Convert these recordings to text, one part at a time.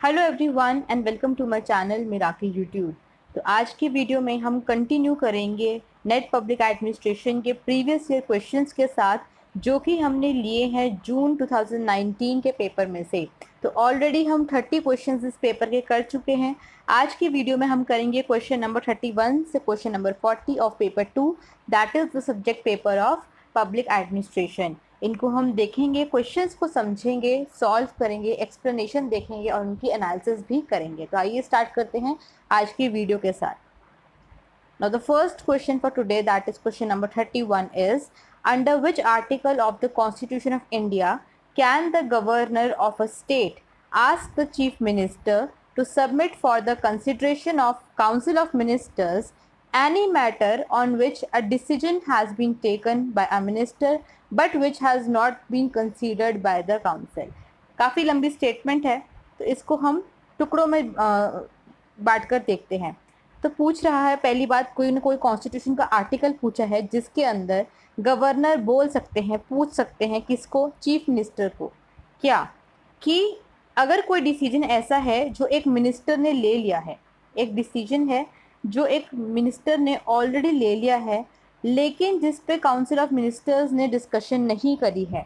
Hello everyone and welcome to my channel miracle YouTube. तो आज की वीडियो में हम कंटिन्यू करेंगे नेट पब्लिक एडमिनिस्ट्रेशन के प्रीवियस ईयर क्वेश्चंस के साथ, जो कि हमने लिए हैं जून 2019 के पेपर में से। तो ऑलरेडी हम 30 क्वेश्चंस इस पेपर के कर चुके हैं। आज की वीडियो में हम करेंगे क्वेश्चन नंबर 31 से question number 40 of paper 2, that is the subject paper of public administration. इनको हम देखेंगे, क्वेश्चंस को समझेंगे, सॉल्व करेंगे, एक्सप्लेनेशन देखेंगे और उनकी एनालिसिस भी करेंगे। तो आइए स्टार्ट करते हैं आज की वीडियो के साथ। Now the first question for today, that is question number 31, is under which article of the Constitution of India can the governor of a state ask the chief minister to submit for the consideration of Council of Ministers any matter on which a decision has been taken by a minister but which has not been considered by the council। काफ़ी लंबी statement है, तो इसको हम टुकड़ों में बांट कर देखते हैं। तो पूछ रहा है, पहली बात, कोई ना कोई कॉन्स्टिट्यूशन का आर्टिकल पूछा है जिसके अंदर गवर्नर बोल सकते हैं, पूछ सकते हैं किसको, चीफ मिनिस्टर को, क्या कि अगर कोई डिसीजन ऐसा है जो एक मिनिस्टर ने ले लिया है, एक डिसीजन है जो एक मिनिस्टर ने ऑलरेडी ले लिया है, लेकिन जिस पे काउंसिल ऑफ मिनिस्टर्स ने डिस्कशन नहीं करी है।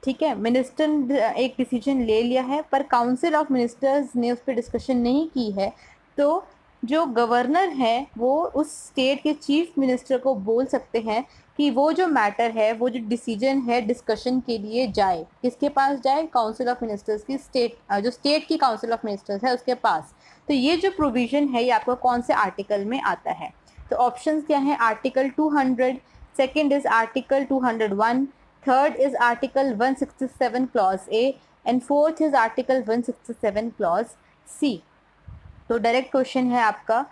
ठीक है, मिनिस्टर एक डिसीजन ले लिया है पर काउंसिल ऑफ मिनिस्टर्स ने उस पर डिस्कशन नहीं की है, तो जो गवर्नर है वो उस स्टेट के चीफ मिनिस्टर को बोल सकते हैं कि वो जो मैटर है, वो जो डिसीजन है, डिस्कशन के लिए जाए। किसके पास जाए? काउंसिल ऑफ मिनिस्टर्स की, जो स्टेट की काउंसिल ऑफ मिनिस्टर्स है उसके पास। तो ये जो प्रोविज़न है ये आपको कौन से आर्टिकल में आता है? तो ऑप्शंस क्या हैं? Article 200, second is article 201, third is article 167 clause A and fourth is article 167 clause C. तो डायरेक्ट क्वेश्चन है आपका,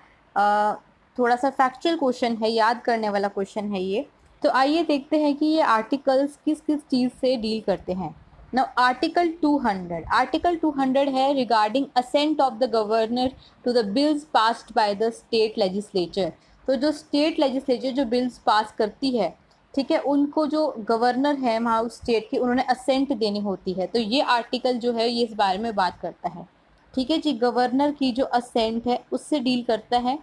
थोड़ा सा फैक्चुअल क्वेश्चन है, याद करने वाला क्वेश्चन है ये। तो आइए देखते हैं कि ये आर्टिकल्स किस किस चीज़ से डील करते हैं। नाउ आर्टिकल 200 है regarding assent of the governor to the bills passed by the state legislature. तो जो स्टेट लेजिस्लेचर जो बिल्स पास करती है, ठीक है, उनको जो गवर्नर है वहाँ उस स्टेट की, उन्होंने असेंट देनी होती है। तो ये आर्टिकल जो है ये इस बारे में बात करता है। ठीक है जी, गवर्नर की जो असेंट है उससे डील करता है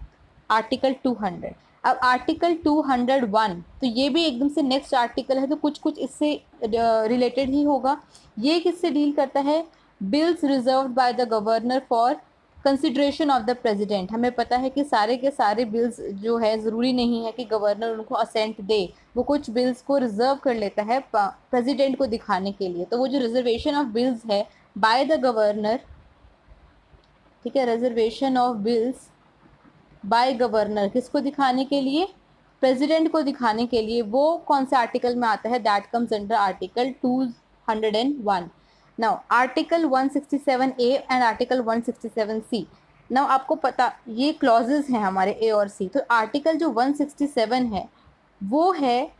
आर्टिकल 200। अब आर्टिकल 201, तो ये भी एकदम से नेक्स्ट आर्टिकल है, तो कुछ कुछ इससे रिलेटेड ही होगा। ये किससे डील करता है? Bills reserved bye the governor for consideration of the president. हमें पता है कि सारे के सारे बिल्स जो है, ज़रूरी नहीं है कि गवर्नर उनको असेंट दे, वो कुछ बिल्स को रिजर्व कर लेता है प्रेसिडेंट को दिखाने के लिए। तो वो जो रिजर्वेशन ऑफ बिल्स है बाय द गवर्नर, ठीक है, reservation of bills by governor, किसको दिखाने के लिए? प्रेसिडेंट को दिखाने के लिए। वो कौन से आर्टिकल में आता है? That comes under article 201। Now article 167A and article 167C। Now आपको पता ये क्लॉजेज हैं हमारे ए और सी। तो आर्टिकल जो 167 है वो है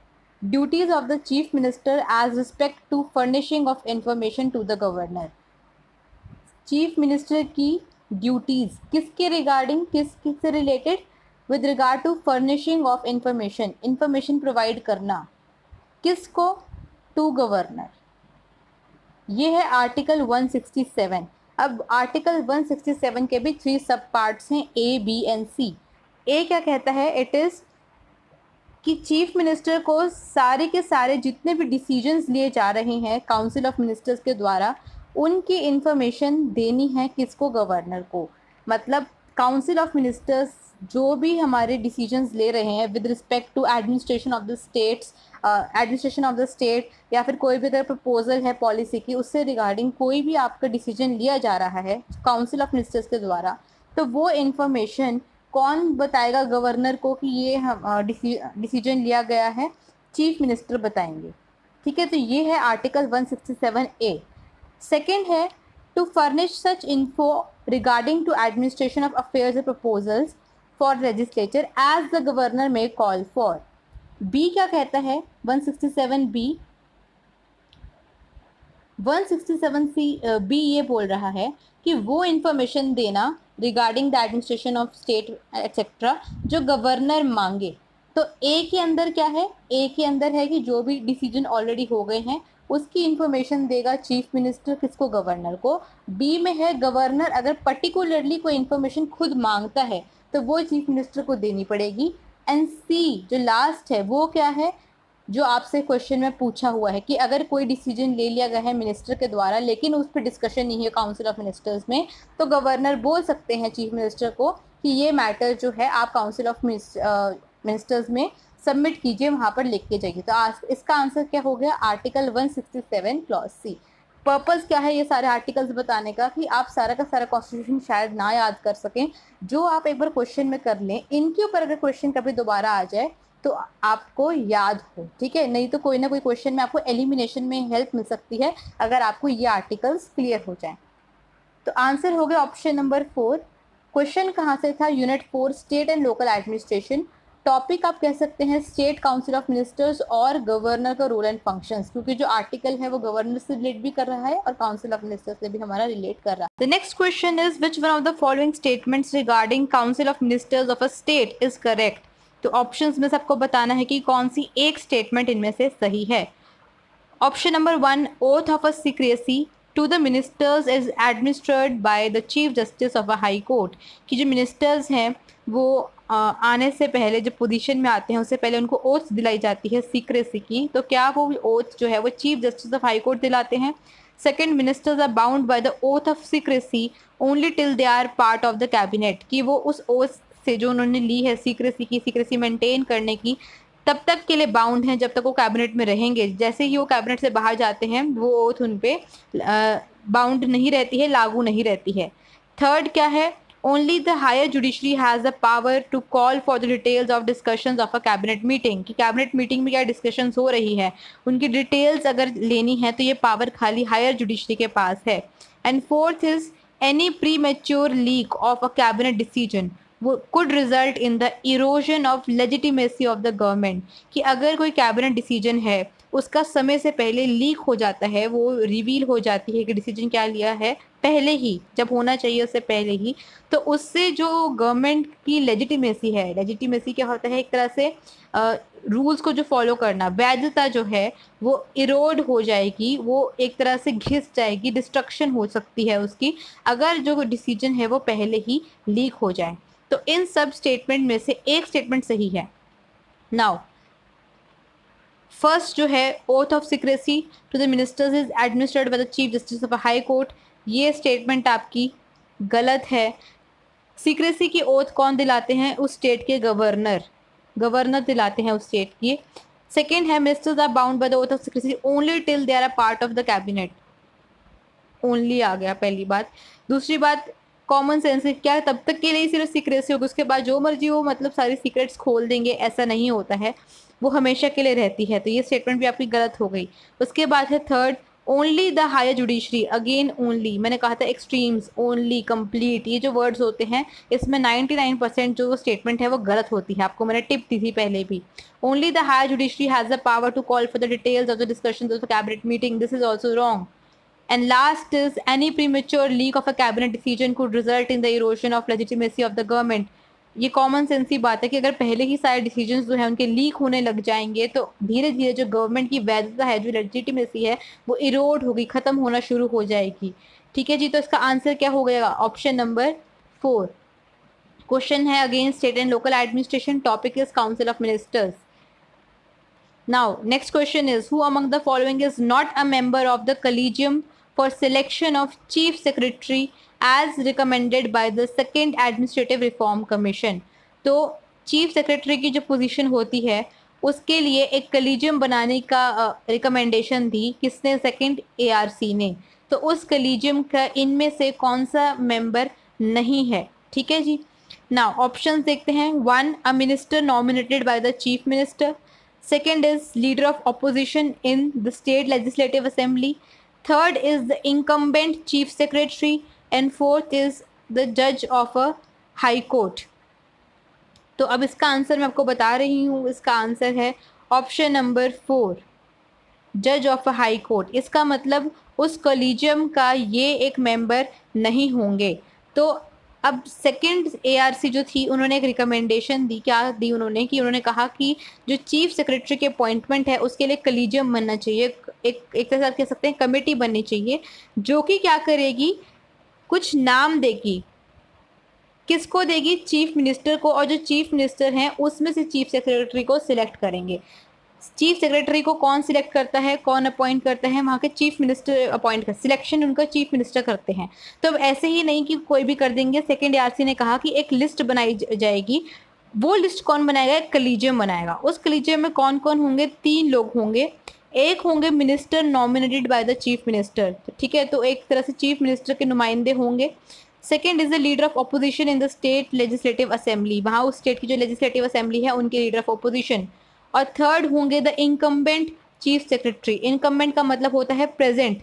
duties of the chief minister as respect to furnishing of information to the governor. Chief minister की ड्यूटीज़ किसके रिगार्डिंग, किससे related? With regard to furnishing of information provide करना, किसको? To governor. ये है आर्टिकल 167। अब आर्टिकल 167 के भी 3 सब पार्ट्स हैं, ए, बी एंड सी। ए क्या कहता है? इट इज़ कि चीफ मिनिस्टर को सारे के सारे जितने भी डिसीजंस लिए जा रहे हैं काउंसिल ऑफ मिनिस्टर्स के द्वारा, उनकी इंफॉर्मेशन देनी है किसको? गवर्नर को। मतलब काउंसिल ऑफ मिनिस्टर्स जो भी हमारे डिसीजंस ले रहे हैं with respect to administration of the state, या फिर कोई भी अगर प्रपोजल है पॉलिसी की, उससे रिगार्डिंग कोई भी आपका डिसीजन लिया जा रहा है काउंसिल ऑफ मिनिस्टर्स के द्वारा, तो वो इंफॉर्मेशन कौन बताएगा गवर्नर को कि ये डिसीजन लिया गया है? चीफ मिनिस्टर बताएंगे। ठीक है, तो ये है आर्टिकल 167A। सेकेंड है to furnish such info regarding to administration of affairs and proposals for legislature as the governor may call for. B क्या कहता है? 167B 167C बी ये बोल रहा है कि वो इंफॉर्मेशन देना regarding the administration of state etcetera जो गवर्नर मांगे। तो ए के अंदर क्या है? ए के अंदर है कि जो भी डिसीजन ऑलरेडी हो गए हैं उसकी इंफॉर्मेशन देगा चीफ मिनिस्टर, किसको, गवर्नर को। बी में है गवर्नर अगर पर्टिकुलरली कोई इंफॉर्मेशन खुद मांगता है तो वो चीफ मिनिस्टर को देनी पड़ेगी। एंड सी जो लास्ट है वो क्या है, जो आपसे क्वेश्चन में पूछा हुआ है कि अगर कोई डिसीजन ले लिया गया है मिनिस्टर के द्वारा लेकिन उस पर डिस्कशन नहीं है काउंसिल ऑफ मिनिस्टर्स में, तो गवर्नर बोल सकते हैं चीफ मिनिस्टर को कि ये मैटर जो है आप काउंसिल ऑफ मिनिस्टर्स में सबमिट कीजिए, वहाँ पर लिख के जाइए। तो इसका आंसर क्या हो गया, आर्टिकल 167 क्लॉज सी। पर्पस क्या है ये सारे आर्टिकल्स बताने का, कि आप सारा का सारा कॉन्स्टिट्यूशन शायद ना याद कर सकें, जो आप एक बार क्वेश्चन में कर लें, इनके ऊपर अगर क्वेश्चन कभी दोबारा आ जाए तो आपको याद हो, ठीक है। नहीं तो कोई ना कोई क्वेश्चन में आपको एलिमिनेशन में हेल्प मिल सकती है अगर आपको ये आर्टिकल्स क्लियर हो जाए। तो आंसर हो गया ऑप्शन नंबर 4। क्वेश्चन कहाँ से था, unit 4 state and local administration. Topic आप कह सकते हैं स्टेट काउंसिल ऑफ मिनिस्टर्स और गवर्नर का रोल एंड फंक्शंस, क्योंकि जो आर्टिकल है वो गवर्नर से रिलेट भी कर रहा है और काउंसिल ऑफ मिनिस्टर्स से भी हमारा रिलेट कर रहा है। The next question is which one of the following statements regarding council of ministers of a state is correct. तो ऑप्शंस में सबको बताना है कि कौन सी एक स्टेटमेंट इनमें से सही है। Option number 1, oath of a secrecy to the ministers is administered by the chief justice of a high court, कि जो मिनिस्टर्स हैं वो आने से पहले, जब पोजीशन में आते हैं उससे पहले उनको ओथ दिलाई जाती है सीक्रेसी की, तो क्या वो ओथ जो है वो chief justice of high court दिलाते हैं। Second, ministers are bound by the oath of secrecy only till they are part of the cabinet, कि वो उस ओथ से जो उन्होंने ली है सीक्रेसी की, सीक्रेसी मेंटेन करने की, तब तक के लिए बाउंड हैं जब तक वो कैबिनेट में रहेंगे। जैसे ही वो कैबिनेट से बाहर जाते हैं वो ओथ उन पे बाउंड नहीं रहती है, लागू नहीं रहती है। थर्ड क्या है, only the higher judiciary has the power to call for the details of discussions of a cabinet meeting, कि कैबिनेट मीटिंग में क्या डिस्कशंस हो रही है उनकी डिटेल्स अगर लेनी है तो ये पावर खाली हायर जुडिशरी के पास है। And fourth is any premature leak of a cabinet decision वो could result in the erosion of legitimacy of the government, कि अगर कोई कैबिनेट डिसीजन है उसका समय से पहले लीक हो जाता है, वो रिवील हो जाती है कि डिसीजन क्या लिया है पहले ही, जब होना चाहिए उससे पहले ही, तो उससे जो गवर्नमेंट की लेजिटिमेसी है, लेजिटिमेसी क्या होता है, एक तरह से रूल्स को जो फॉलो करना, वैधता जो है वो इरोड हो जाएगी, वो एक तरह से घिस जाएगी, डिस्ट्रक्शन हो सकती है उसकी, अगर जो डिसीजन है वो पहले ही लीक हो जाए। तो इन सब स्टेटमेंट में से एक स्टेटमेंट सही है। नाउ फर्स्ट जो है, oath of secrecy to the ministers is administered by the chief justice of a high court, ये स्टेटमेंट आपकी गलत है। सीक्रेसी की ओथ कौन दिलाते हैं, उस स्टेट के गवर्नर, गवर्नर दिलाते हैं उस स्टेट की। सेकेंड है, ministers are bound by the oath of secrecy only till they are a part of the cabinet, only आ गया पहली बात। दूसरी बात, कॉमन सेंस क्या है, तब तक के लिए सिर्फ सीक्रेसी होगी, उसके बाद जो मर्जी हो मतलब सारी सीक्रेट्स खोल देंगे, ऐसा नहीं होता है, वो हमेशा के लिए रहती है। तो ये स्टेटमेंट भी आपकी गलत हो गई। उसके बाद है third, only the higher judiciary, again only, मैंने कहा था एक्सट्रीम्स, ओनली, कंप्लीट, ये जो वर्ड्स होते हैं इसमें 99% जो स्टेटमेंट है वो गलत होती है, आपको मैंने टिप दी थी पहले भी। Only the higher judiciary has the power to call for the details of the discussion of the cabinet meeting, this is also wrong. And last is any premature leak of a cabinet decision could result in the erosion of legitimacy of the government. ये common sense की बात है कि अगर पहले ही सारे decisions जो है उनके लीक होने लग जाएंगे तो धीरे धीरे जो गवर्नमेंट की वैधता है, जो लेजिटिमेसी है, वो इरोड होगी, खत्म होना शुरू हो जाएगी। ठीक है जी, तो इसका आंसर क्या हो गया, ऑप्शन नंबर 4। क्वेश्चन है again state and local administration, topic is council of ministers. Now, next question is, who among the following is not a member of the Collegium for selection of Chief Secretary as recommended by the Second Administrative Reform Commission? तो Chief Secretary की जो position होती है उसके लिए एक collegium बनाने का रिकमेंडेशन दी किसने, सेकेंड ARC ने। तो उस कलीजियम का इनमें से कौन सा मेंबर नहीं है, ठीक है जी। नाउ ऑप्शंस देखते हैं। 1, a minister nominated by the chief minister. Second is leader of opposition in the state legislative assembly. Third is the incumbent chief secretary. And fourth is the judge of a high court. तो अब इसका answer मैं आपको बता रही हूँ, इसका answer है ऑप्शन नंबर 4, जज ऑफ अ हाई कोर्ट। इसका मतलब उस कॉलेजियम का ये एक मेंबर नहीं होंगे। तो अब सेकंड एआरसी जो थी, उन्होंने एक रिकमेंडेशन दी, क्या दी उन्होंने, कि उन्होंने कहा कि जो चीफ सेक्रेटरी के अपॉइंटमेंट है उसके लिए कलीजियम बनना चाहिए, एक तरह से कह सकते हैं कमेटी बननी चाहिए, जो कि क्या करेगी, कुछ नाम देगी। किसको देगी? चीफ मिनिस्टर को, और जो चीफ मिनिस्टर हैं उसमें से चीफ सेक्रेटरी को सिलेक्ट करेंगे। चीफ सेक्रेटरी को कौन सिलेक्ट करता है, कौन अपॉइंट करता है? वहाँ के चीफ मिनिस्टर अपॉइंट कर, सिलेक्शन उनका चीफ मिनिस्टर करते हैं। तो अब ऐसे ही नहीं कि कोई भी कर देंगे। सेकेंड आरसी ने कहा कि एक लिस्ट बनाई जाएगी। वो लिस्ट कौन बनाएगा? एक कलीजियम बनाएगा। उस कलीजियम में कौन कौन होंगे? 3 लोग होंगे। एक होंगे minister nominated by the chief minister, ठीक है, तो एक तरह से चीफ मिनिस्टर के नुमाइंदे होंगे। Second is the leader of opposition in the state legislative assembly, वहाँ उस स्टेट की जो लेजिस्लेटिव असेंबली है उनके लीडर ऑफ अपोजिशन। और थर्ड होंगे the incumbent chief secretary. Incumbent का मतलब होता है प्रेजेंट,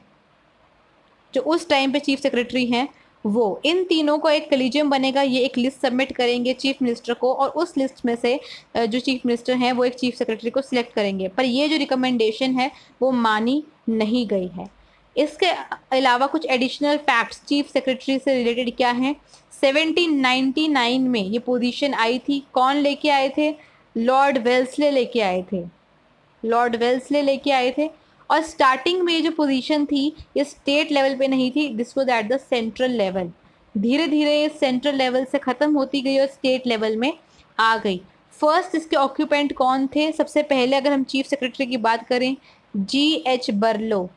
जो उस टाइम पे चीफ सेक्रेटरी हैं वो। इन तीनों को एक कलीजियम बनेगा, ये एक लिस्ट सबमिट करेंगे चीफ मिनिस्टर को, और उस लिस्ट में से जो चीफ मिनिस्टर हैं वो एक चीफ सेक्रेटरी को सिलेक्ट करेंगे। पर ये जो रिकमेंडेशन है वो मानी नहीं गई है। इसके अलावा कुछ एडिशनल फैक्ट्स चीफ सेक्रेटरी से रिलेटेड क्या हैं? 1799 में ये पोजीशन आई थी। कौन लेके आए थे? लॉर्ड वेल्सले लेके आए थे। लॉर्ड वेल्सले लेके आए थे। और स्टार्टिंग में ये जो पोजीशन थी ये स्टेट लेवल पे नहीं थी, this was at the central level. धीरे धीरे ये सेंट्रल लेवल से ख़त्म होती गई और स्टेट लेवल में आ गई। फर्स्ट इसके ऑक्यूपेंट कौन थे? सबसे पहले अगर हम चीफ सेक्रेटरी की बात करें, G.H. बर्लो।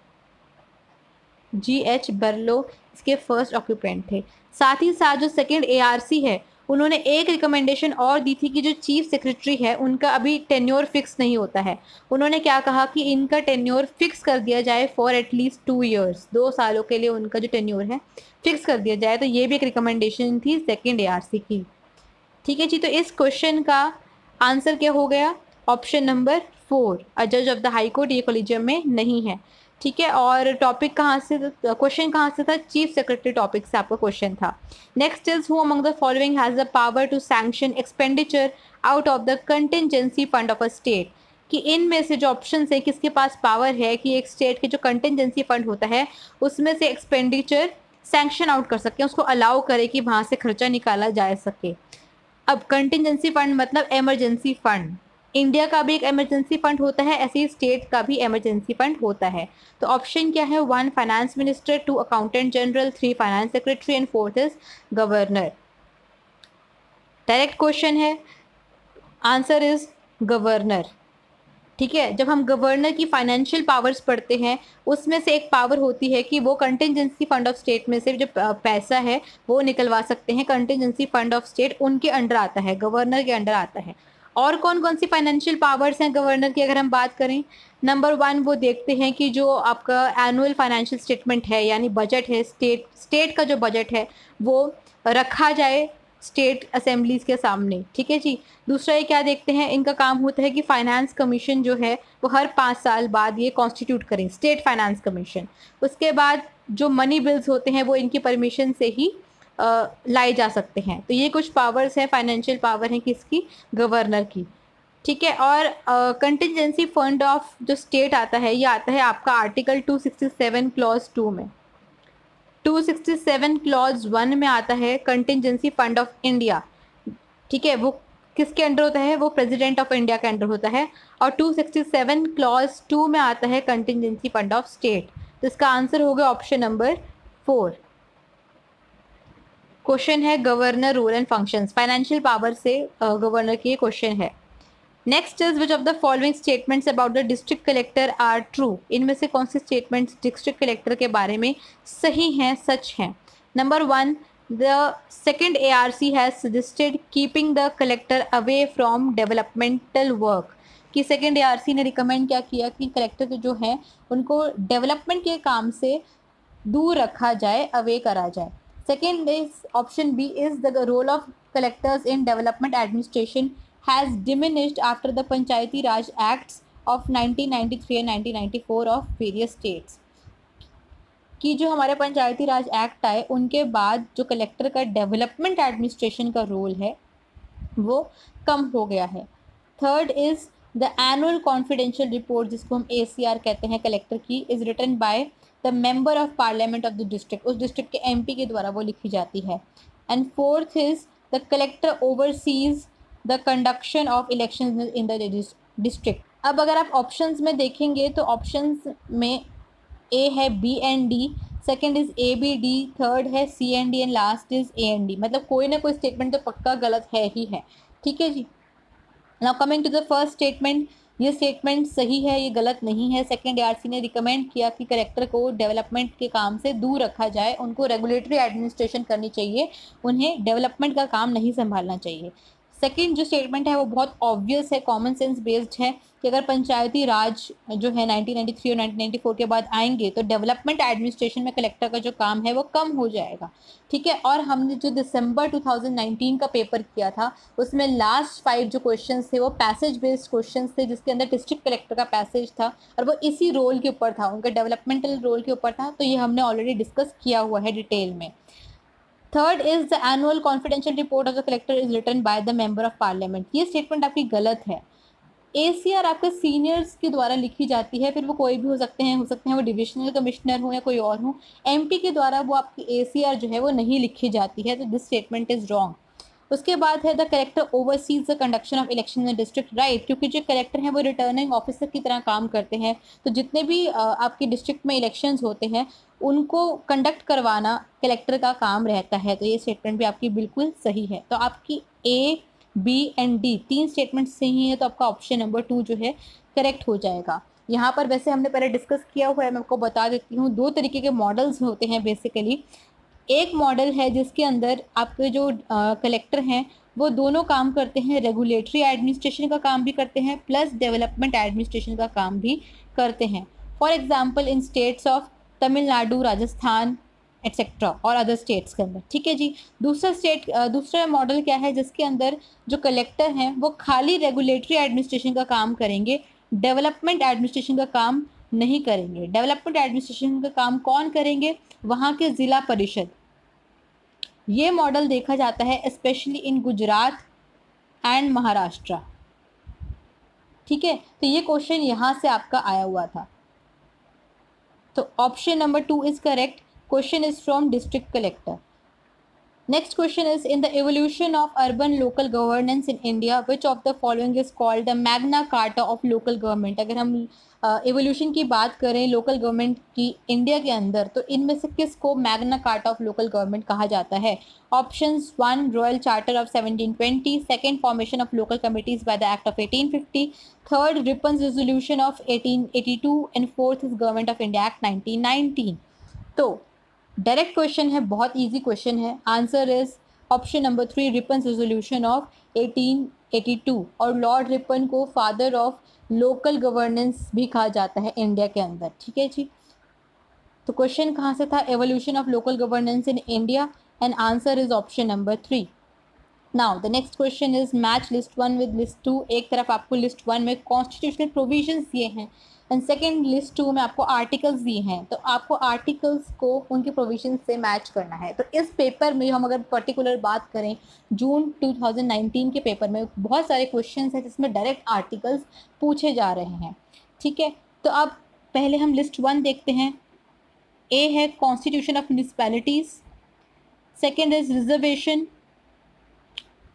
G.H. बर्लो इसके फर्स्ट ऑक्यूपेंट थे। साथ ही साथ जो सेकेंड ARC है उन्होंने एक रिकमेंडेशन और दी थी कि जो चीफ सेक्रेटरी है उनका अभी टेन्योर फिक्स नहीं होता है। उन्होंने क्या कहा कि इनका टेन्योर फिक्स कर दिया जाए फॉर एटलीस्ट 2 ईयर्स, 2 सालों के लिए उनका जो टेन्योर है फिक्स कर दिया जाए। तो ये भी एक रिकमेंडेशन थी सेकेंड ARC की। ठीक है जी, तो इस क्वेश्चन का आंसर क्या हो गया? ऑप्शन नंबर 4, अ जज ऑफ द हाई कोर्ट ये कॉलेजियम में नहीं है। ठीक है, और टॉपिक कहाँ से, क्वेश्चन कहाँ से था? चीफ सेक्रेटरी टॉपिक से आपका क्वेश्चन था। Next is who among the following has the power to sanction expenditure out of the contingency fund of a state, कि इनमें से जो ऑप्शन है किसके पास पावर है कि एक स्टेट के जो कंटिजेंसी फंड होता है उसमें से एक्सपेंडिचर सैंक्शन आउट कर सके, उसको अलाउ करे कि वहाँ से खर्चा निकाला जा सके। अब कंटिजेंसी फंड मतलब इमरजेंसी फंड। इंडिया का भी एक इमरजेंसी फंड होता है, ऐसे ही स्टेट का भी इमरजेंसी फंड होता है। तो ऑप्शन क्या है? 1 finance minister, 2 accountant general, 3 finance secretary and 4th is governor. Direct question है, आंसर इज गवर्नर। ठीक है, जब हम गवर्नर की फाइनेंशियल पावर्स पढ़ते हैं उसमें से एक पावर होती है कि वो कंटिजेंसी फंड ऑफ स्टेट में से जो पैसा है वो निकलवा सकते हैं। कंटिजेंसी फंड ऑफ स्टेट उनके अंडर आता है, गवर्नर के अंडर आता है। और कौन कौन सी फाइनेंशियल पावर्स हैं गवर्नर की अगर हम बात करें? नंबर 1 वो देखते हैं कि जो आपका एनुअल फाइनेंशियल स्टेटमेंट है यानी बजट है, स्टेट का जो बजट है वो रखा जाए स्टेट असेंबलीज के सामने। ठीक है जी। दूसरा ये क्या देखते हैं, इनका काम होता है कि फाइनेंस कमीशन जो है वो हर 5 साल बाद ये कॉन्स्टिट्यूट करें, स्टेट फाइनेंस कमीशन। उसके बाद जो मनी बिल्स होते हैं वो इनकी परमिशन से ही लाए जा सकते हैं। तो ये कुछ पावर्स हैं, फाइनेंशियल पावर है किसकी? गवर्नर की। ठीक है, और कंटिजेंसी फंड ऑफ जो स्टेट आता है ये आता है आपका आर्टिकल 267 क्लॉज 2 में। 267 क्लॉज 1 में आता है कंटिजेंसी फंड ऑफ इंडिया। ठीक है, वो किसके अंडर होता है? वो प्रेसिडेंट ऑफ इंडिया के अंडर होता है। और 267 क्लॉज 2 में आता है कंटिजेंसी फंड ऑफ स्टेट। तो इसका आंसर होगा ऑप्शन नंबर 4। क्वेश्चन है governor role and functions, financial power से गवर्नर की क्वेश्चन है। Next is which of the following statements about the district collector are true, इनमें से कौन से स्टेटमेंट्स डिस्ट्रिक्ट कलेक्टर के बारे में सही हैं, सच हैं? Number 1, the second ARC has suggested keeping the collector away from developmental work, कि सेकेंड ARC ने रिकमेंड क्या किया कि कलेक्टर जो हैं उनको डेवलपमेंट के काम से दूर रखा जाए, अवे करा जाए। Second is option B is the role of collectors in development administration has diminished after the Panchayati Raj Acts of 1993 and 1994 of various states, कि जो हमारे पंचायती राज एक्ट आए उनके बाद जो कलेक्टर का डेवलपमेंट एडमिनिस्ट्रेशन का रोल है वो कम हो गया है। Third is the annual confidential report, जिसको हम ACR कहते हैं कलेक्टर की, is written by the member of parliament of the district, उस डिस्ट्रिक्ट के MP के द्वारा वो लिखी जाती है। And fourth is the collector oversees the conduction of election in the district. अब अगर आप ऑप्शंस में देखेंगे तो ऑप्शंस में ए है B and D, second is A B D, third है C and D and last is A and D. मतलब कोई ना कोई स्टेटमेंट तो पक्का गलत है ही है। ठीक है जी। Now coming to the first statement, ये स्टेटमेंट सही है, ये गलत नहीं है। सेकेंड ARC ने रिकमेंड किया कि कलेक्टर को डेवलपमेंट के काम से दूर रखा जाए, उनको रेगुलेटरी एडमिनिस्ट्रेशन करनी चाहिए, उन्हें डेवलपमेंट का काम नहीं संभालना चाहिए। सेकेंड जो स्टेटमेंट है वो बहुत ऑब्वियस है, कॉमन सेंस बेस्ड है कि अगर पंचायती राज जो है 1993 और 1994 के बाद आएंगे तो डेवलपमेंट एडमिनिस्ट्रेशन में कलेक्टर का जो काम है वो कम हो जाएगा। ठीक है। और हमने जो दिसंबर 2019 का पेपर किया था उसमें लास्ट 5 जो क्वेश्चंस थे वो पैसेज बेस्ड क्वेश्चंस थे, जिसके अंदर डिस्ट्रिक्ट कलेक्टर का पैसेज था और वो इसी रोल के ऊपर था, उनका डेवलपमेंटल रोल के ऊपर था। तो ये हमने ऑलरेडी डिस्कस किया हुआ है डिटेल में। Third is the annual confidential report of the collector is written by the member of parliament. ये स्टेटमेंट आपकी गलत है। ACR आपके सीनियर्स के द्वारा लिखी जाती है, फिर वो कोई भी हो सकते हैं वो डिविजनल कमिश्नर हो या कोई और हो। MP के द्वारा वो आपकी ACR जो है वो नहीं लिखी जाती है, तो दिस स्टेटमेंट इज रॉन्ग। उसके बाद है the collector oversees the conduction of election in district. Right, क्योंकि जो कलेक्टर हैं वो रिटर्निंग ऑफिसर की तरह काम करते हैं, तो जितने भी आपके डिस्ट्रिक्ट में इलेक्शंस होते हैं उनको कंडक्ट करवाना कलेक्टर का काम रहता है। तो ये स्टेटमेंट भी आपकी बिल्कुल सही है। तो आपकी A, B and D 3 statement सही है, तो आपका ऑप्शन नंबर 2 जो है करेक्ट हो जाएगा। यहाँ पर वैसे हमने पहले डिस्कस किया हुआ है, मैं आपको बता देती हूँ। 2 तरीके के मॉडल्स होते हैं बेसिकली। एक मॉडल है जिसके अंदर आपके जो कलेक्टर हैं वो दोनों काम करते हैं, रेगुलेटरी एडमिनिस्ट्रेशन का काम भी करते हैं प्लस डेवलपमेंट एडमिनिस्ट्रेशन का काम भी करते हैं। For example in states of Tamil Nadu, Rajasthan etcetera और अदर स्टेट्स के अंदर। ठीक है जी। दूसरा मॉडल क्या है, जिसके अंदर जो कलेक्टर हैं वो खाली रेगुलेटरी एडमिनिस्ट्रेशन का काम करेंगे, डेवलपमेंट एडमिनिस्ट्रेशन का काम नहीं करेंगे। डेवलपमेंट एडमिनिस्ट्रेशन का काम कौन करेंगे, वहाँ के ज़िला परिषद। ये मॉडल देखा जाता है specially in Gujarat and Maharashtra. ठीक है, तो ये क्वेश्चन यहाँ से आपका आया हुआ था। तो option number 2 is correct. Question is from district collector. Next question is, in the evolution of urban local governance in India, which of the following is called the Magna Carta of local government? अगर हम evolution की बात करें local government की India के अंदर, तो इनमें से किसको Magna Carta of local government कहा जाता है? Options 1 Royal Charter of 1720, second formation of local committees by the Act of 1850, third Rippon's Resolution of 1882 and fourth is Government of India Act 1919। तो डायरेक्ट क्वेश्चन है, बहुत easy question है। Answer is option number 3 Ripon's resolution of 1882। और lord Ripon को father of local governance भी कहा जाता है इंडिया के अंदर। ठीक है जी। तो क्वेश्चन कहाँ से था, evolution of local governance in India, and answer is option number 3। Now the next question is match list 1 with list 2। एक तरफ आपको लिस्ट 1 में कॉन्स्टिट्यूशनल प्रोविजंस दिए हैं एंड सेकेंड लिस्ट 2 में आपको आर्टिकल्स दिए हैं, तो आपको आर्टिकल्स को उनके प्रोविजन से मैच करना है। तो इस पेपर में हम अगर पर्टिकुलर बात करें, जून 2019 के पेपर में बहुत सारे क्वेश्चंस हैं जिसमें डायरेक्ट आर्टिकल्स पूछे जा रहे हैं। ठीक है, तो अब पहले हम लिस्ट 1 देखते हैं। ए है constitution of municipalities, second is reservation,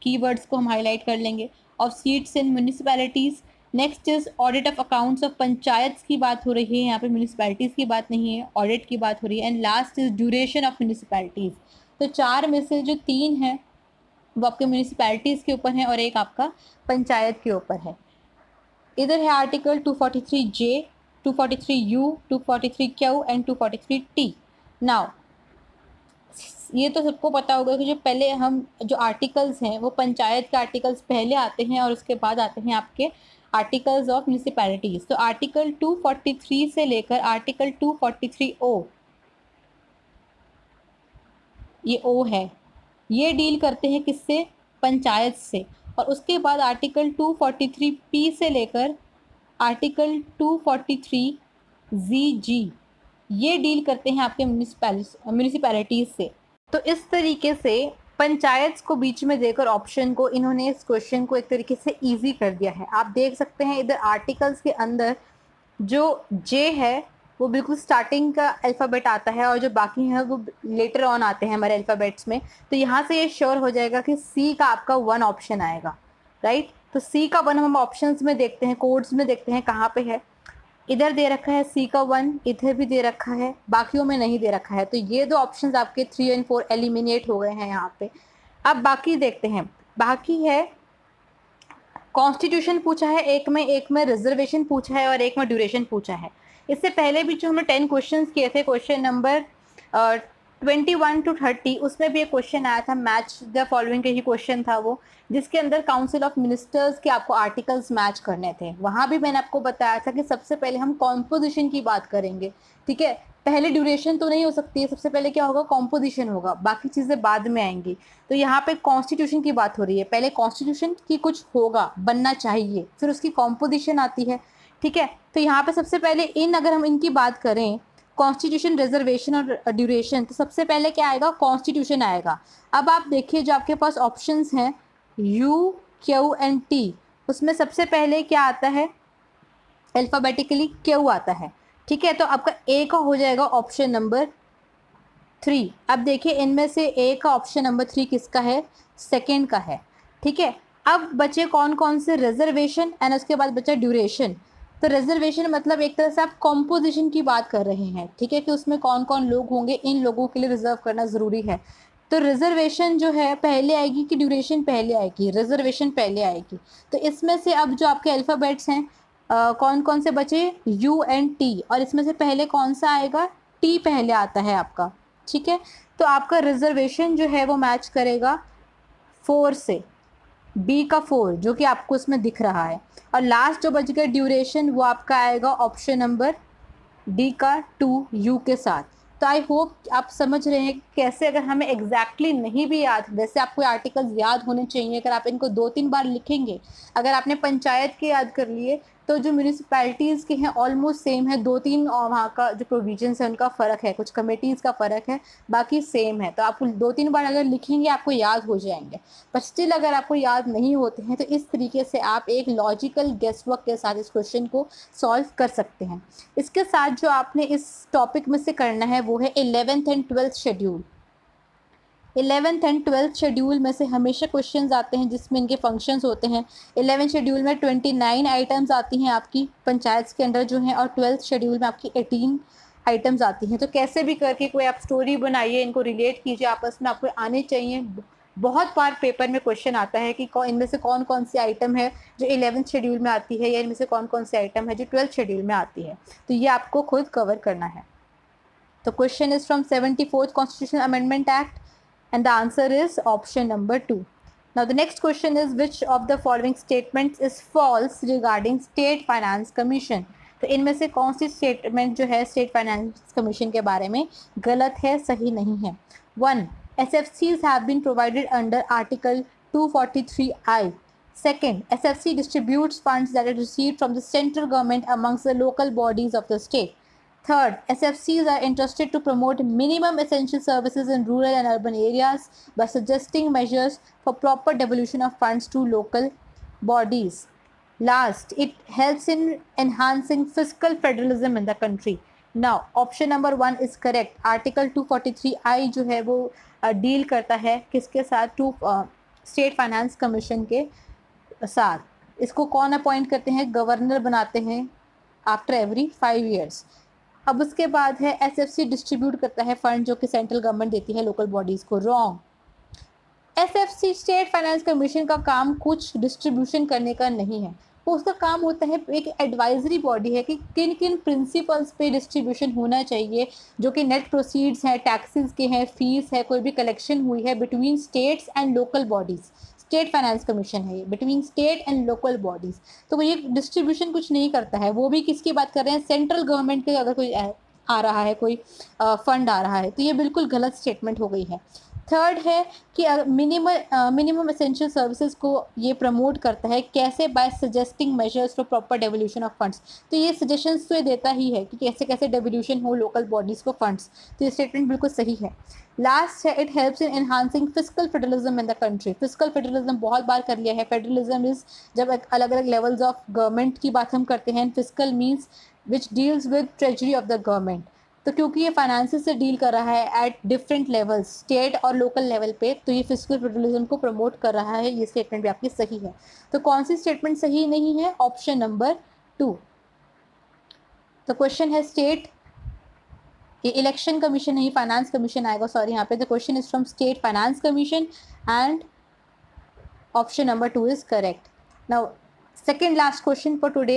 keywords को हम हाईलाइट कर लेंगे, of seats in municipalities. Next is audit of accounts of panchayat की बात हो रही है, यहाँ पे म्यूनिसिपैलिटीज़ की बात नहीं है, ऑडिट की बात हो रही है। And last is duration of municipalities. तो 4 में से जो 3 है वो आपके म्यूनिसिपैलिटीज़ के ऊपर है और एक आपका पंचायत के ऊपर है। इधर है article 243J, 243U, 243Q and 243T। Now ये तो सबको पता होगा कि जो पहले हम जो आर्टिकल्स हैं वो पंचायत के आर्टिकल्स पहले आते हैं और उसके बाद आते हैं आपके आर्टिकल्स ऑफ म्यूनिसिपैलिटीज़। तो आर्टिकल 243 से लेकर आर्टिकल 243O, ये O है, ये डील करते हैं किससे, पंचायत से। और उसके बाद आर्टिकल 243P से लेकर आर्टिकल 243ZG, ये डील करते हैं आपके म्यूनिसिपैलिटीज़ से। तो इस तरीके से पंचायत को बीच में देकर ऑप्शन को इन्होंने इस क्वेश्चन को एक तरीके से इजी कर दिया है। आप देख सकते हैं इधर आर्टिकल्स के अंदर जो J है वो बिल्कुल स्टार्टिंग का अल्फ़ाबेट आता है और जो बाकी हैं वो लेटर ऑन आते हैं हमारे अल्फ़ाबेट्स में। तो यहाँ से ये श्योर हो जाएगा कि सी का आपका 1 ऑप्शन आएगा, राइट। तो सी का 1 हम ऑप्शंस में देखते हैं, कोड्स में देखते हैं कहाँ पे है। इधर दे रखा है सी का 1, इधर भी दे रखा है, बाकियों में नहीं दे रखा है। तो ये 2 ऑप्शंस आपके 3 एंड 4 एलिमिनेट हो गए हैं यहाँ पे। अब बाकी देखते हैं, बाकी है कॉन्स्टिट्यूशन पूछा है एक में रिजर्वेशन पूछा है और एक में ड्यूरेशन पूछा है। इससे पहले भी जो हमने 10 क्वेश्चंस किए थे, क्वेश्चन नंबर 21 to 30, उसमें भी एक क्वेश्चन आया था, मैच द फॉलोइंग के ही क्वेश्चन था वो, जिसके अंदर काउंसिल ऑफ मिनिस्टर्स के आपको आर्टिकल्स मैच करने थे। वहाँ भी मैंने आपको बताया था कि सबसे पहले हम कॉम्पोजिशन की बात करेंगे, ठीक है। पहले ड्यूरेशन तो नहीं हो सकती है, सबसे पहले क्या होगा, कॉम्पोजिशन होगा, बाकी चीज़ें बाद में आएंगी। तो यहाँ पे कॉन्स्टिट्यूशन की बात हो रही है, पहले कॉन्स्टिट्यूशन की कुछ होगा, बनना चाहिए, फिर उसकी कॉम्पोजिशन आती है, ठीक है। तो यहाँ पे सबसे पहले अगर हम इनकी बात करें, कॉन्स्टिट्यूशन, रिजर्वेशन और ड्यूरेशन, तो सबसे पहले क्या आएगा, कॉन्स्टिट्यूशन आएगा। अब आप देखिए जो आपके पास ऑप्शंस हैं यू, क्यू एंड टी, उसमें सबसे पहले क्या आता है, अल्फ़ाबेटिकली क्यू आता है, ठीक है। तो आपका ए का हो जाएगा ऑप्शन नंबर 3। अब देखिए इनमें से ए का ऑप्शन नंबर 3 किसका है, सेकेंड का है, ठीक है। अब बचे कौन कौन से, रिजर्वेशन एंड उसके बाद बचा ड्यूरेशन। तो रिजर्वेशन मतलब एक तरह से आप कॉम्पोजिशन की बात कर रहे हैं, ठीक है, कि उसमें कौन कौन लोग होंगे, इन लोगों के लिए रिजर्व करना ज़रूरी है। तो रिजर्वेशन जो है पहले आएगी कि ड्यूरेशन पहले आएगी, रिजर्वेशन पहले आएगी। तो इसमें से अब जो आपके अल्फ़ाबेट्स हैं कौन कौन से बचे, यू एंड टी, और इसमें से पहले कौन सा आएगा, टी पहले आता है आपका, ठीक है। तो आपका रिजर्वेशन जो है वो मैच करेगा 4 से, बी का 4 जो कि आपको इसमें दिख रहा है, और लास्ट जो बच गया ड्यूरेशन वो आपका आएगा ऑप्शन नंबर डी का 2 यू के साथ। तो आई होप आप समझ रहे हैं कि कैसे, अगर हमें एग्जैक्टली नहीं भी याद, वैसे आपको आर्टिकल्स याद होने चाहिए, अगर आप इनको 2-3 बार लिखेंगे। अगर आपने पंचायत के याद कर लिए तो जो म्यूनिसिपैलिटीज़ के हैं ऑलमोस्ट सेम है, 2-3 वहाँ का जो प्रोविजंस है उनका फ़र्क है, कुछ कमेटीज़ का फ़र्क है, बाकी सेम है। तो आप 2-3 बार अगर लिखेंगे आपको याद हो जाएंगे। पर स्टिल अगर आपको याद नहीं होते हैं तो इस तरीके से आप एक लॉजिकल गेस वर्क के साथ इस क्वेश्चन को सॉल्व कर सकते हैं। इसके साथ जो आपने इस टॉपिक में से करना है वो है 11th and 12th schedule. 11th and 12th schedule में से हमेशा क्वेश्चंस आते हैं जिसमें इनके फंक्शंस होते हैं। 11th शेड्यूल में 29 आइटम्स आती हैं आपकी पंचायत के अंडर जो हैं, और 12th शेड्यूल में आपकी 18 आइटम्स आती हैं। तो कैसे भी करके कोई आप स्टोरी बनाइए, इनको रिलेट कीजिए आपस में, आपको आने चाहिए। बहुत बार पेपर में क्वेश्चन आता है कि इनमें से कौन कौन सी आइटम है जो 11th शेड्यूल में आती है, या इनमें से कौन कौन सी आइटम है जो 12th शेड्यूल में आती है। तो ये आपको खुद कवर करना है। तो question is from 74th constitution amendment act, and the answer is option number 2. Now the next question is, which of the following statements is false regarding State Finance Commission? तो इनमें से कौन सी स्टेटमेंट जो है state finance commission के बारे में गलत है, सही नहीं है। 1. SFCs have been provided under Article 243I. Second, SFC distributes funds that are received from the central government amongst the local bodies of the state. Third, SFCs are entrusted to promote minimum essential services in rural and urban areas by suggesting measures for proper devolution of funds to local bodies. Last, it helps in enhancing fiscal federalism in the country. Now, option number 1 is correct. Article 243I जो है वो deal करता है किसके साथ, state finance commission के साथ। इसको कौन अपॉइंट करते हैं, गवर्नर बनाते हैं आफ्टर एवरी 5 years। अब उसके बाद है एसएफसी डिस्ट्रीब्यूट करता है फंड जो कि सेंट्रल गवर्नमेंट देती है लोकल बॉडीज़ को। Wrong. SFC state finance commission का काम कुछ डिस्ट्रीब्यूशन करने का नहीं है, वो उसका काम होता है, एक एडवाइजरी बॉडी है कि किन किन प्रिंसिपल्स पे डिस्ट्रीब्यूशन होना चाहिए, जो कि नेट प्रोसीड्स हैं, टैक्सेस के हैं, फीस है, कोई भी कलेक्शन हुई है between states and local bodies. State finance commission है ये, between state and local bodies. तो वो ये डिस्ट्रीब्यूशन कुछ नहीं करता है। वो भी किसकी बात कर रहे हैं, सेंट्रल गवर्नमेंट के अगर कोई आ रहा है, कोई फंड आ रहा है, तो ये बिल्कुल गलत स्टेटमेंट हो गई है। थर्ड है कि मिनिमम एसेंशियल सर्विसेज को ये प्रमोट करता है, कैसे, by suggesting measures for proper devolution of funds. तो ये सजेशंस तो ये देता ही है कि कैसे कैसे डेवोल्यूशन हो लोकल बॉडीज़ को फंड्स। तो ये स्टेटमेंट बिल्कुल सही है। लास्ट है, it helps in enhancing physical federalism in the country. Physical federalism बहुत बार कर लिया है। फेडरलिज्म इज जब अलग अलग लेवल्स ऑफ गवर्नमेंट की बात हम करते हैं। Physical means which deals with treasury of the government. तो क्योंकि ये फाइनेंस से डील कर रहा है एट डिफरेंट लेवल्स, स्टेट और लोकल लेवल पे, तो ये फिस्कल फेडरलिज्म को प्रमोट कर रहा है। ये स्टेटमेंट भी आपकी सही है। तो कौन सी स्टेटमेंट सही नहीं है? Option number 2। तो क्वेश्चन है स्टेट, ये इलेक्शन कमीशन नहीं, फाइनेंस कमीशन आएगा, सॉरी यहाँ पे। The question is from state finance commission and option number 2 is correct. Now second last question for today,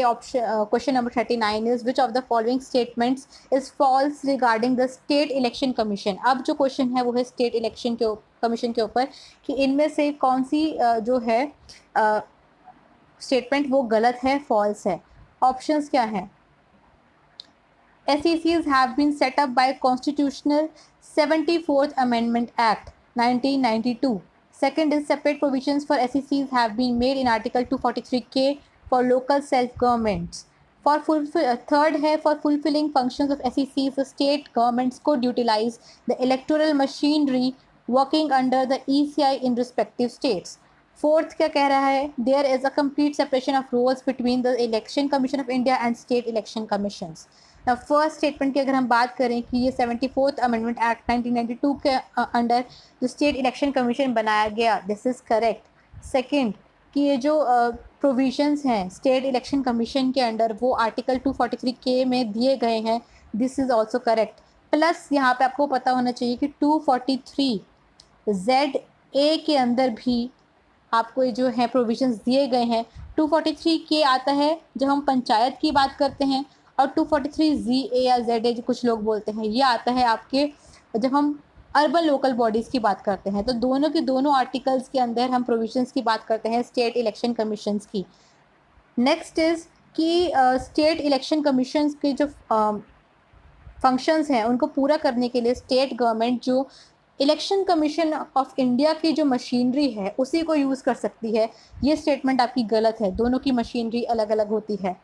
question number 39 is which of the following statements is false regarding the state election commission। अब जो question है वो है state election के commission के ऊपर कि इनमें से कौन सी जो है स्टेटमेंट वो गलत है, फॉल्स है। ऑप्शंस क्या हैं? SECs have been set up by Constitutional 74th Amendment Act 1992. Second is separate provisions for SECs have been made in Article 243K for local self-governments. Third है for fulfilling functions of SECs, the state governments could utilize the electoral machinery working under the ECI in respective states. Fourth क्या कह रहा है? There is a complete separation of roles between the Election Commission of India and state election commissions. Now first statement की अगर हम बात करें कि ये 74th अमेंडमेंट एक्ट 1992 के अंडर जो स्टेट इलेक्शन कमीशन बनाया गया, दिस इज़ करेक्ट। सेकंड कि ये जो प्रोविजंस हैं स्टेट इलेक्शन कमीशन के अंडर वो आर्टिकल 243K में दिए गए हैं, this is also correct. Plus यहाँ पे आपको पता होना चाहिए कि 243ZA के अंदर भी आपको ये जो है प्रोविजंस दिए गए हैं। 243K आता है जब हम पंचायत की बात करते हैं, और 243ZA या ZA कुछ लोग बोलते हैं, ये आता है आपके जब हम अर्बन लोकल बॉडीज़ की बात करते हैं। तो दोनों के दोनों आर्टिकल्स के अंदर हम प्रोविजंस की बात करते हैं स्टेट इलेक्शन कमीशंस की। नेक्स्ट इज़ कि स्टेट इलेक्शन कमीशंस के जो फंक्शंस हैं उनको पूरा करने के लिए स्टेट गवर्नमेंट जो इलेक्शन कमीशन ऑफ इंडिया की जो मशीनरी है उसी को यूज़ कर सकती है। ये स्टेटमेंट आपकी गलत है, दोनों की मशीनरी अलग अलग होती है।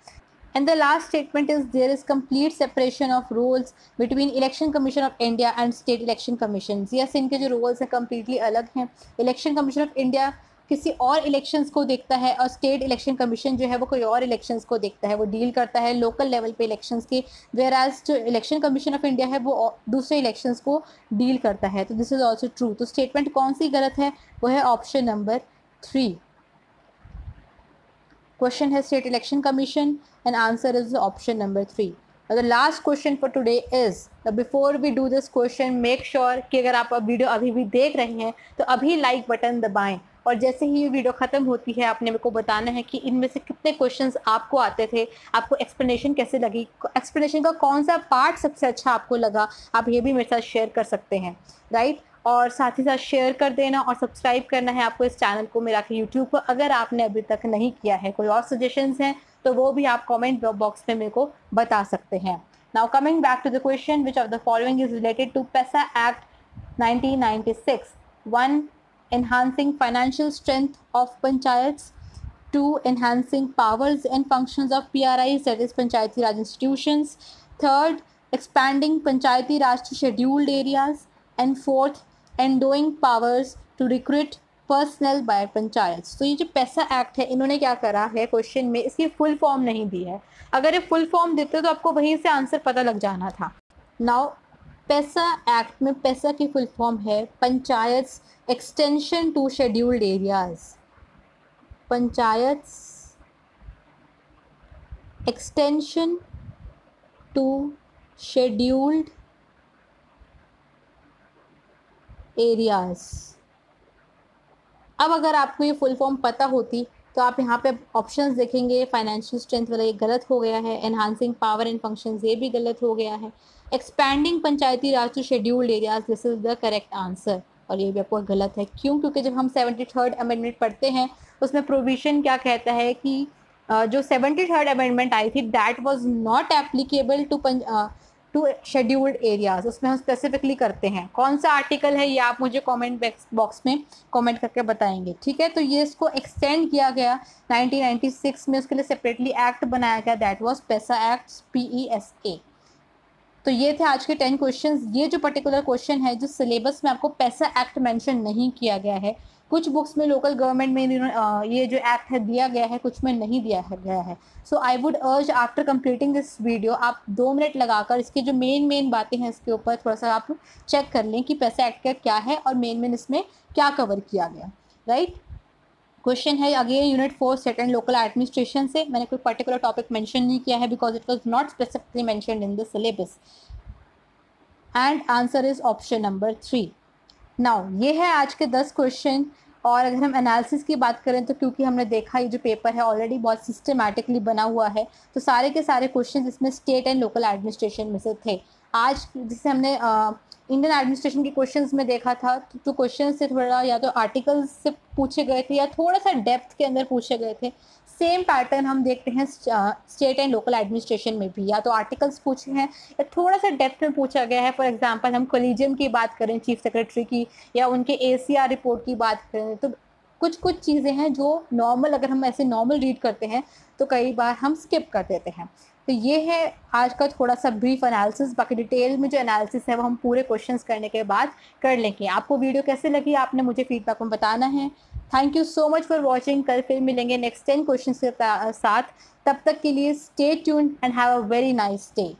And the last statement is there is complete separation of roles between Election Commission of India and State Election Commissions. Yes, इनके जो roles हैं completely अलग हैं। Election Commission of India किसी और elections को देखता है और State Election Commission जो है वो कोई और elections को देखता है, वो deal करता है local level पे elections के, whereas जो Election Commission of India है वो दूसरे elections को deal करता है। तो this is also true। तो statement कौन सी गलत है? वो है option number 3। Question है State Election Commission and answer is option number 3. Now the last question for today is, before we do this question, make sure कि अगर आप वीडियो अभी भी देख रहे हैं तो अभी लाइक बटन दबाएं, और जैसे ही ये वीडियो ख़त्म होती है आपने मेरे को बताना है कि इनमें से कितने क्वेश्चंस आपको आते थे, आपको एक्सप्लेनेशन कैसे लगी, एक्सप्लेनेशन का कौन सा पार्ट सबसे अच्छा आपको लगा, आप ये भी मेरे साथ शेयर कर सकते हैं, राइट। और साथ ही साथ शेयर कर देना और सब्सक्राइब करना है आपको इस चैनल को, मेरा यूट्यूब को, अगर आपने अभी तक नहीं किया है। कोई और सजेशंस हैं तो वो भी आप कमेंट बॉक्स में मेरे को बता सकते हैं। Now coming back to the question, which of the following is related to PESA act 1996? 1. Enhancing financial strength of panchayats. 2. Enhancing powers and functions of PRIs, that is Panchayati Raj institutions. 3rd, expanding Panchayati Raj to scheduled areas. And 4th, endowing powers to recruit personnel by panchayat. तो ये जो पैसा act है इन्होंने क्या करा है question में, इसकी फुल फॉर्म नहीं दी है। अगर ये फुल फॉर्म देते तो आपको वहीं से आंसर पता लग जाना था। नाउ पैसा एक्ट में पैसा की फुल फॉर्म है Panchayat extension to scheduled areas. Panchayat extension to scheduled areas. अब अगर आपको ये फुल फॉर्म पता होती तो आप यहाँ पे ऑप्शंस देखेंगे, फाइनेंशियल स्ट्रेंथ वाला ये गलत हो गया है, एनहांसिंग पावर एंड फंक्शंस ये भी गलत हो गया है, expanding Panchayati Raj to scheduled areas this is the correct answer, और ये भी आपको गलत है। क्यों? क्योंकि जब हम 73rd अमेंडमेंट पढ़ते हैं उसमें प्रोविजन क्या कहता है कि जो 73rd अमेंडमेंट आई थी that was not applicable to scheduled areas. उसमें हम स्पेसिफिकली करते हैं कौन सा आर्टिकल है, ये आप मुझे कमेंट बॉक्स में कमेंट करके बताएंगे, ठीक है। तो ये इसको एक्सटेंड किया गया 1996 में, उसके लिए सेपरेटली एक्ट बनाया गया, दैट वाज पैसा एक्ट PESA। तो ये थे आज के 10 क्वेश्चंस। ये जो पर्टिकुलर क्वेश्चन है जो सिलेबस में आपको पैसा एक्ट मेंशन नहीं किया गया है, कुछ बुक्स में लोकल गवर्नमेंट में ये जो एक्ट है दिया गया है, कुछ में नहीं दिया गया है। So I would urge after completing this video आप 2 मिनट लगाकर इसके जो मेन बातें हैं इसके ऊपर थोड़ा सा आप चेक कर लें कि पैसा एक्ट का क्या है और मेन इसमें क्या कवर किया गया, राइट। क्वेश्चन है again unit 4 state and local administration से। मैंने कोई पर्टिकुलर टॉपिक मेंशन नहीं किया है because it was not specifically mentioned in the syllabus. And answer is option number 3। Now ये है आज के 10 क्वेश्चन। और अगर हम एनालिसिस की बात करें तो क्योंकि हमने देखा ये जो पेपर है ऑलरेडी बहुत सिस्टमैटिकली बना हुआ है, तो सारे के सारे क्वेश्चन इसमें स्टेट एंड लोकल एडमिनिस्ट्रेशन में से थे। आज जिसे हमने इंडियन एडमिनिस्ट्रेशन के क्वेश्चंस में देखा था, तो क्वेश्चन से थोड़ा या तो आर्टिकल्स से पूछे गए थे या थोड़ा सा डेप्थ के अंदर पूछे गए थे। सेम पैटर्न हम देखते हैं स्टेट एंड लोकल एडमिनिस्ट्रेशन में भी, या तो आर्टिकल्स पूछे हैं या थोड़ा सा डेप्थ में पूछा गया है। फॉर एग्जांपल हम कोलिजियम की बात करें चीफ सेक्रेटरी की, या उनके ACR रिपोर्ट की बात करें, तो कुछ चीज़ें हैं जो नॉर्मल अगर हम ऐसे नॉर्मल रीड करते हैं तो कई बार हम स्किप कर देते हैं। तो ये है आज का थोड़ा सा ब्रीफ एनालिसिस। बाकी डिटेल में जो एनालिसिस है वो हम पूरे क्वेश्चंस करने के बाद कर लेंगे। आपको वीडियो कैसे लगी आपने मुझे फीडबैक में बताना है। Thank you so much for watching. कल फिर मिलेंगे नेक्स्ट 10 क्वेश्चंस के साथ। तब तक के लिए stay tuned and have a very nice day.